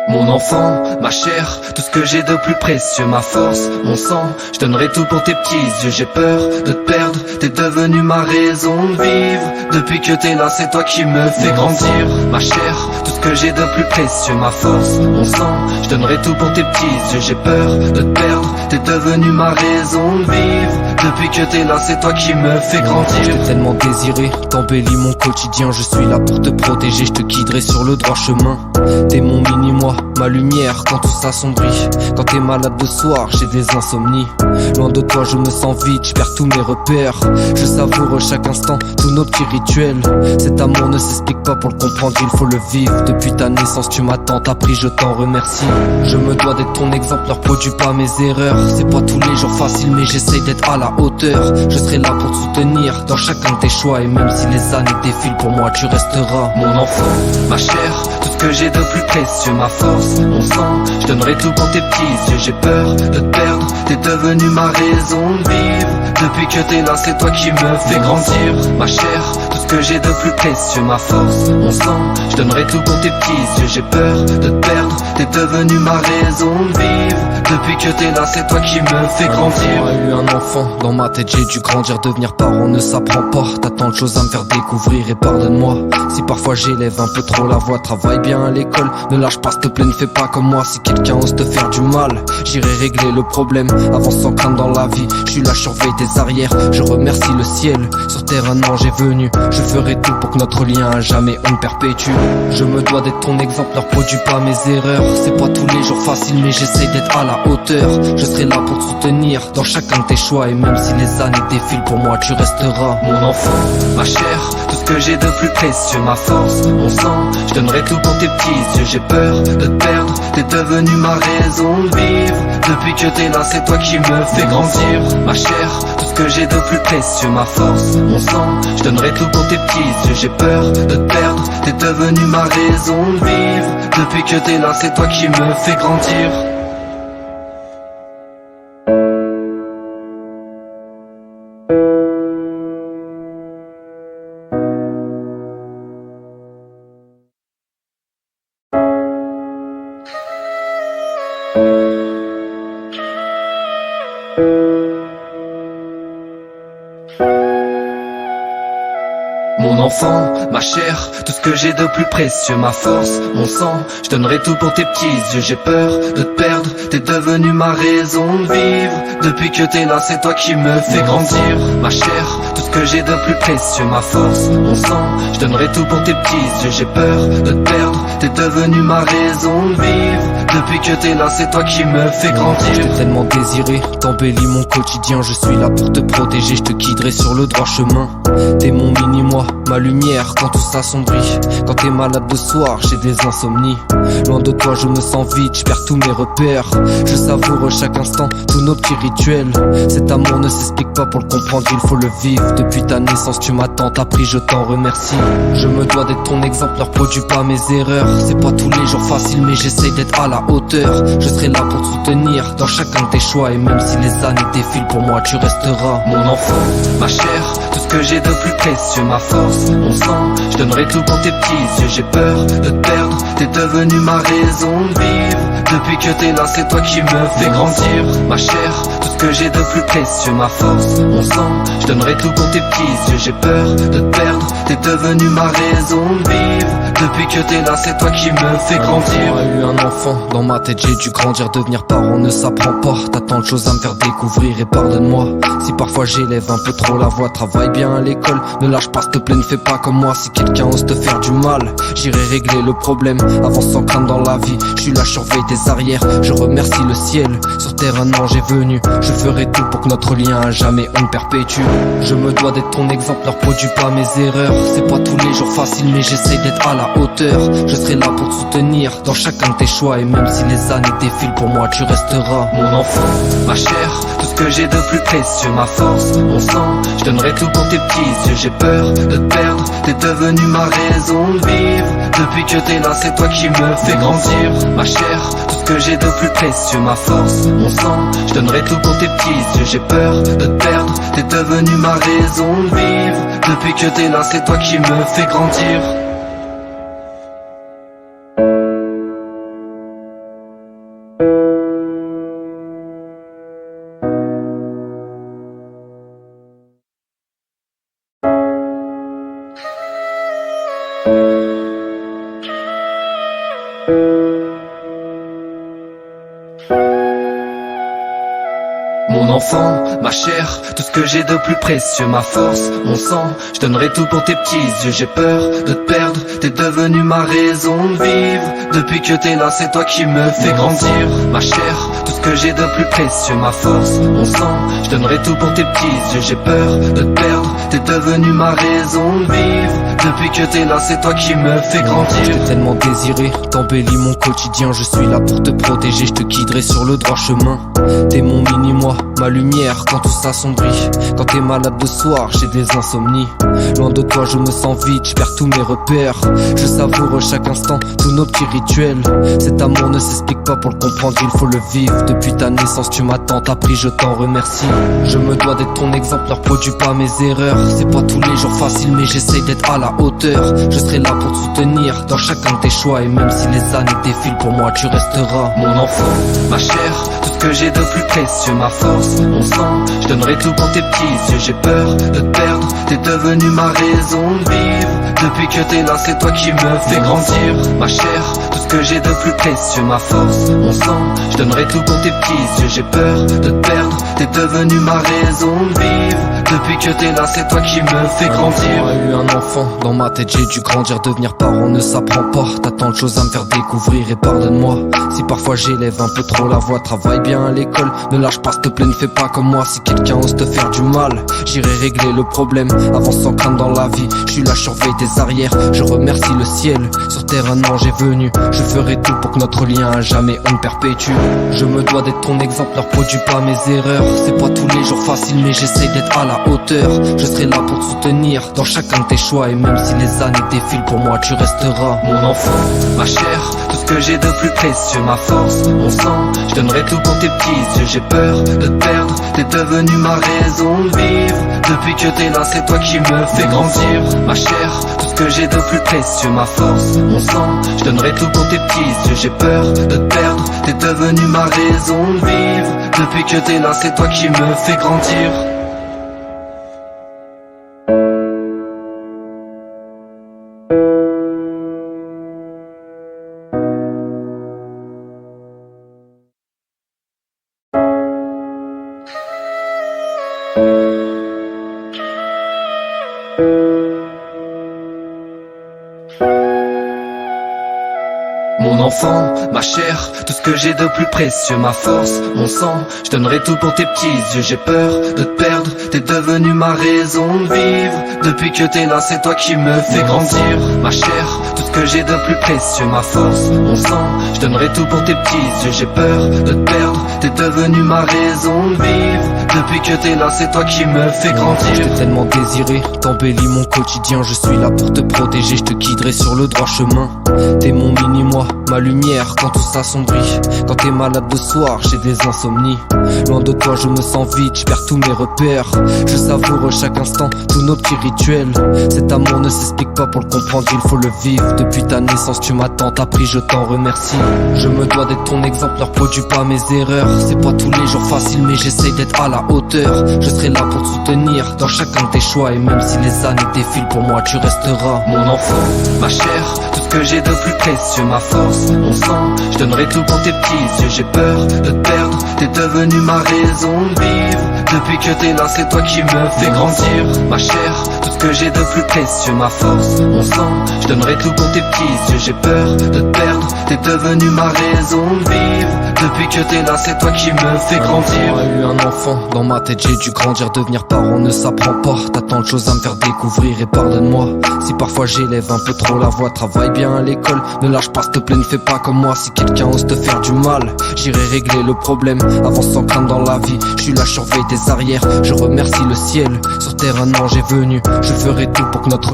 Mon enfant, ma chair, tout ce que j'ai de plus précieux, ma force, mon sang, je donnerai tout pour tes petits yeux. J'ai peur de te perdre, t'es devenu ma raison de vivre. Depuis que t'es là, c'est toi qui me fais grandir. Ma chair, tout ce que j'ai de plus précieux, ma force, mon sang, je donnerai tout pour tes petits yeux. J'ai peur de te perdre, t'es devenu ma raison de vivre. Depuis que t'es là, c'est toi qui me fais grandir. Je t'ai tellement désiré, t'embellis mon quotidien. Je suis là pour te protéger, je te guiderai sur le droit chemin. T'es mon mini-moi, ma lumière quand tout s'assombrit. Quand t'es malade le soir, j'ai des insomnies. Loin de toi je me sens vide, je perds tous mes repères. Je savoure chaque instant tous nos petits rituels. Cet amour ne s'explique pas, pour le comprendre il faut le vivre. Depuis ta naissance tu m'attends, t'as pris, je t'en remercie. Je me dois d'être ton exemple, ne reproduis pas mes erreurs. C'est pas tous les jours facile mais j'essaye d'être à la hauteur. Je serai là pour te soutenir dans chacun de tes choix. Et même si les années défilent, pour moi tu resteras mon enfant, ma chair, tout ce que j'ai de plus précieux, ma force, mon sang, je donnerai tout pour tes petits yeux. J'ai peur de te perdre, t'es devenu ma raison de vivre. Depuis que t'es là, c'est toi qui me fais grandir. Ma chair, tout ce que j'ai de plus précieux, ma force, mon sang, je donnerai tout pour tes petits yeux. J'ai peur de te perdre, t'es devenu ma raison de vivre. Depuis que t'es là, c'est toi qui me fais grandir. J'ai eu un enfant, dans ma tête j'ai dû grandir. Devenir parent ne s'apprend pas, t'as tant de choses à me faire découvrir. Et pardonne-moi si parfois j'élève un peu trop la voix. Travaille bien à l'école, ne lâche pas s'il te plaît, ne fais pas comme moi. Si quelqu'un ose te faire du mal, j'irai régler le problème. Avance sans crainte dans la vie, je suis là, je surveille tes arrières. Je remercie le ciel, sur terre un ange est venu. Je ferai tout pour que notre lien à jamais on perpétue. Je me dois d'être ton exemple, ne reproduis pas mes erreurs. C'est pas tous les jours facile mais j'essaie d'être à la hauteur. Je serai là pour te soutenir dans chacun de tes choix. Et même si les années défilent, pour moi tu resteras mon enfant, ma chair, tout ce que j'ai de plus précieux, ma force, mon sang, je donnerai tout pour tes petits yeux. J'ai peur de te perdre, t'es devenu ma raison de vivre. Depuis que t'es là, c'est toi qui me fais grandir. Ma chair, tout ce que j'ai de plus précieux, ma force, mon sang, je donnerai tout pour tes petits yeux. J'ai peur de te perdre, t'es devenu ma raison de vivre. Depuis que t'es là, c'est toi qui me fais grandir. Mon enfant, ma chair, tout ce que j'ai de plus précieux, ma force, mon sang, je donnerai tout pour tes petits yeux. J'ai peur de te perdre, t'es devenu ma raison de vivre. Depuis que t'es là, c'est toi qui me fais grandir. Ma chair, tout ce que j'ai de plus précieux, ma force, mon sang, je donnerai tout pour tes petits yeux. J'ai peur de te perdre, t'es devenu ma raison de vivre. Depuis que t'es là, c'est toi qui me fais grandir. Je t'ai tellement désiré, t'embellis mon quotidien. Je suis là pour te protéger, je te guiderai sur le droit chemin. T'es mon mini-moi, ma lumière quand tout s'assombrit. Quand t'es malade le soir, j'ai des insomnies. Loin de toi je me sens vide, je perds tous mes repères. Je savoure chaque instant tous nos petits rituels. Cet amour ne s'explique pas, pour le comprendre il faut le vivre. Depuis ta naissance tu m'attends, t'as pris, je t'en remercie. Je me dois d'être ton exemple, ne reproduis pas mes erreurs. C'est pas tous les jours facile mais j'essaye d'être à la hauteur. Je serai là pour te soutenir dans chacun de tes choix. Et même si les années défilent, pour moi tu resteras mon enfant, ma chair, tout ce que j'ai de plus précieux, ma force, mon sang, je donnerai tout pour tes petits yeux. J'ai peur de te perdre, t'es devenu ma raison de vivre. Depuis que t'es là, c'est toi qui me fais grandir. Ma chair, tout ce que j'ai de plus précieux, ma force, mon sang, je donnerai tout pour tes petits yeux. J'ai peur de te perdre, t'es devenu ma raison de vivre. Depuis que t'es là, c'est toi qui me fais grandir. J'ai eu un enfant, dans ma tête j'ai dû grandir. Devenir parent ne s'apprend pas, t'as tant de choses à me faire découvrir. Et pardonne-moi si parfois j'élève un peu trop la voix. Travaille bien à l'école, ne lâche pas s'il te plaît, ne fais pas comme moi. Si quelqu'un ose te faire du mal, j'irai régler le problème. Avance sans crainte dans la vie, je suis là, je surveille tes arrières. Je remercie le ciel, sur terre un ange est venu. Je ferai tout pour que notre lien à jamais on perpétue. Je me dois d'être ton exemple, ne reproduis pas mes erreurs. C'est pas tous les jours facile mais j'essaie d'être à la hauteur. Je serai là pour te soutenir dans chacun de tes choix. Et même si les années défilent, pour moi tu resteras mon enfant, ma chair, tout ce tout ce que j'ai de plus précieux, ma force, mon sang. Je donnerai tout pour tes petits yeux. J'ai peur de te perdre, t'es devenu ma raison de vivre. Depuis que t'es là, c'est toi qui me fais grandir, ma chère. Tout ce que j'ai de plus précieux, ma force, mon sang. Je donnerai tout pour tes petits yeux. J'ai peur de te perdre, t'es devenu ma raison de vivre. Depuis que t'es là, c'est toi qui me fais grandir. Mon enfant, ma chère, tout ce que j'ai de plus précieux, ma force, mon sang. Je donnerai tout pour tes petits yeux. J'ai peur de te perdre, t'es devenu ma raison de vivre. Depuis que t'es là, c'est toi qui me fais grandir, ma chère. Tout ce que j'ai de plus précieux, ma force, mon sang. Je donnerai tout pour tes petits yeux. J'ai peur de te perdre, t'es devenu ma raison de vivre. Depuis que t'es là, c'est toi qui me fais grandir. Je t'ai tellement désiré, t'embellis mon quotidien. Je suis là pour te protéger, je te guiderai sur le droit chemin. T'es mon mini-moi, ma lumière quand tout s'assombrit. Quand t'es malade le soir, j'ai des insomnies. Loin de toi je me sens vide, je perds tous mes repères. Je savoure chaque instant, tous nos petits rituels. Cet amour ne s'explique pas, pour le comprendre il faut le vivre. Depuis ta naissance tu m'attends, t'as pris, je t'en remercie. Je me dois d'être ton exemple, ne reproduis pas mes erreurs. C'est pas tous les jours facile mais j'essaye d'être à la hauteur. Je serai là pour te soutenir dans chacun de tes choix. Et même si les années défilent, pour moi tu resteras mon enfant, ma chère. Tout ce que j'ai de plus précieux, ma force, mon sang. Je donnerai tout pour tes petits yeux. J'ai peur de te perdre, t'es devenu ma raison de vivre. Depuis que t'es là, c'est toi qui me fais grandir, ma chère. Tout ce que j'ai de plus précieux, ma force, mon sang. Je donnerai tout pour tes petits yeux. J'ai peur de te perdre, t'es devenu ma raison de vivre. Depuis que t'es là, c'est toi qui me fais grandir. J'ai eu un enfant, dans ma tête j'ai dû grandir. Devenir parent ne s'apprend pas. T'as tant de choses à me faire découvrir et pardonne-moi si parfois j'élève un peu trop la voix. Travaille bien à l'école, ne lâche pas s'il te plaît, ne fais pas comme moi. Si quelqu'un ose te faire du mal, j'irai régler le problème. Avance sans crainte dans la vie, je suis là, je surveille tes arrières. Je remercie le ciel, sur terre un ange est venu. Je ferai tout pour que notre lien à jamais on perpétue. Je me dois d'être ton exemple, ne reproduis pas mes erreurs. C'est pas tous les jours facile mais j'essaye d'être à la hauteur. Je serai là pour te soutenir dans chacun de tes choix. Et même si les années défilent, pour moi tu resteras mon enfant, ma chère. Tout ce que j'ai de plus précieux, ma force, mon sang. Je donnerai tout pour tes petits yeux. J'ai peur de te perdre, t'es devenu ma raison de vivre. Depuis que t'es là, c'est toi qui me fais grandir, ma chère. Tout ce que j'ai de plus précieux, ma force, mon sang. Je donnerai tout pour tes petits yeux. J'ai peur de te perdre, t'es devenu ma raison de vivre. Depuis que t'es là, c'est toi qui me fais grandir. Mon enfant, ma chère, tout ce que j'ai de plus précieux, ma force, mon sang. Je donnerai tout pour tes petits yeux. J'ai peur de te perdre, t'es devenu ma raison de vivre. Depuis que t'es là, c'est toi qui me fais grandir, ma chère. Tout ce que j'ai de plus précieux, ma force, mon sang. Je donnerai tout pour tes petits yeux. J'ai peur de te perdre, t'es devenu ma raison de vivre. Depuis que t'es là, c'est toi qui me fais grandir. Je t'ai tellement désiré, t'embellis mon quotidien. Je suis là pour te protéger, je te guiderai sur le droit chemin. T'es mon mini-moi, ma lumière quand tout s'assombrit. Quand t'es malade le soir, j'ai des insomnies. Loin de toi je me sens vide, je perds tous mes repères. Je savoure chaque instant, tous nos petits rituels. Cet amour ne s'explique pas, pour le comprendre il faut le vivre. Depuis ta naissance tu m'attends, t'as pris, je t'en remercie. Je me dois d'être ton exemple, ne reproduis pas mes erreurs. C'est pas tous les jours facile mais j'essaye d'être à la hauteur. Je serai là pour te soutenir dans chacun de tes choix. Et même si les années défilent, pour moi tu resteras mon enfant, ma chère. Tout ce que j'ai de plus précieux, ma force, mon sang. Je donnerai tout pour tes petits yeux. J'ai peur de te perdre, t'es devenu ma raison de vivre. Depuis que t'es là, c'est toi qui me fais grandir, ma chère. Tout ce que j'ai de plus précieux, ma force, mon sang. Je donnerai tout pour tes petits yeux. J'ai peur de te perdre, t'es devenu ma raison de vivre. Depuis que t'es là, c'est toi qui me fais grandir. J'ai eu un enfant, dans ma tête j'ai dû grandir. Devenir parent ne s'apprend pas. T'as tant de choses à me faire découvrir et pardonne-moi si parfois j'élève un peu trop la voix. Travaille bien à l'école, ne lâche pas s'il te plaît, ne fais pas comme moi. Si quelqu'un ose te faire du mal, j'irai régler le problème. Avance sans crainte dans la vie, je suis là, je surveille tes arrières. Je remercie le ciel, sur terre un ange est venu. Je ferai tout pour que notre